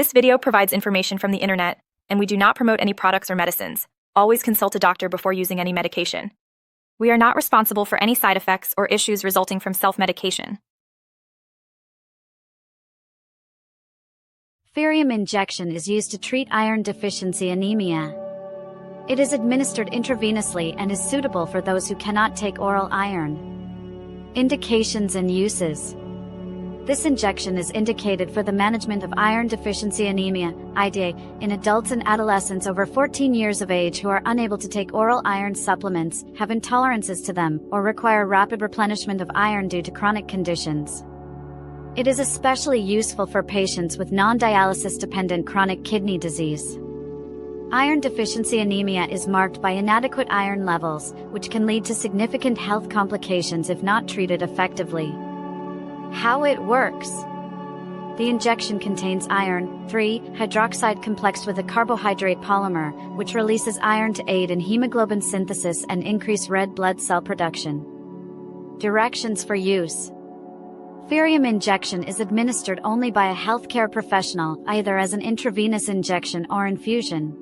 This video provides information from the internet, and we do not promote any products or medicines. Always consult a doctor before using any medication. We are not responsible for any side effects or issues resulting from self-medication. Ferium injection is used to treat iron deficiency anemia. It is administered intravenously and is suitable for those who cannot take oral iron. Indications and uses. This injection is indicated for the management of iron deficiency anemia, IDA, in adults and adolescents over 14 years of age who are unable to take oral iron supplements, have intolerances to them, or require rapid replenishment of iron due to chronic conditions. It is especially useful for patients with non-dialysis-dependent chronic kidney disease. Iron deficiency anemia is marked by inadequate iron levels, which can lead to significant health complications if not treated effectively. How it works. The injection contains iron 3-hydroxide complexed with a carbohydrate polymer, which releases iron to aid in hemoglobin synthesis and increase red blood cell production. Directions for use. Ferium injection is administered only by a healthcare professional, either as an intravenous injection or infusion.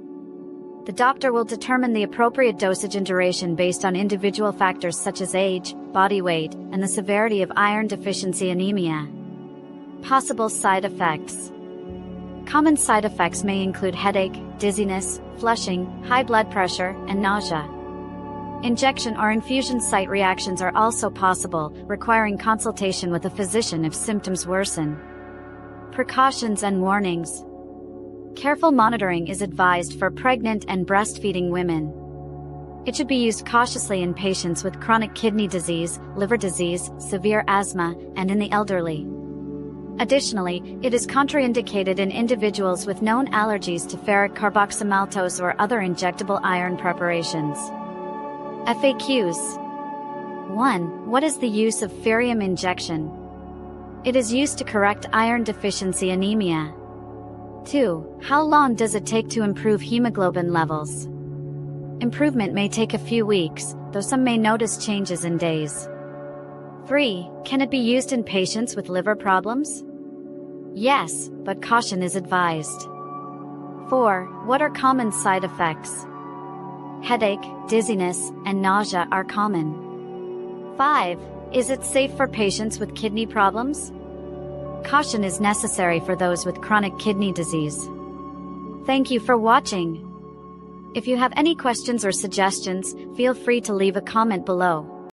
The doctor will determine the appropriate dosage and duration based on individual factors such as age, body weight, and the severity of iron deficiency anemia. Possible side effects. Common side effects may include headache, dizziness, flushing, high blood pressure, and nausea. Injection or infusion site reactions are also possible, requiring consultation with a physician if symptoms worsen. Precautions and warnings. Careful monitoring is advised for pregnant and breastfeeding women. It should be used cautiously in patients with chronic kidney disease, liver disease, severe asthma, and in the elderly. Additionally, it is contraindicated in individuals with known allergies to ferric carboxymaltose or other injectable iron preparations. FAQs. 1. What is the use of ferium injection? It is used to correct iron deficiency anemia. 2. How long does it take to improve hemoglobin levels? Improvement may take a few weeks, though some may notice changes in days. 3. Can it be used in patients with liver problems? Yes, but caution is advised. 4. What are common side effects? Headache, dizziness, and nausea are common. 5. Is it safe for patients with kidney problems? Caution is necessary for those with chronic kidney disease. Thank you for watching. If you have any questions or suggestions, feel free to leave a comment below.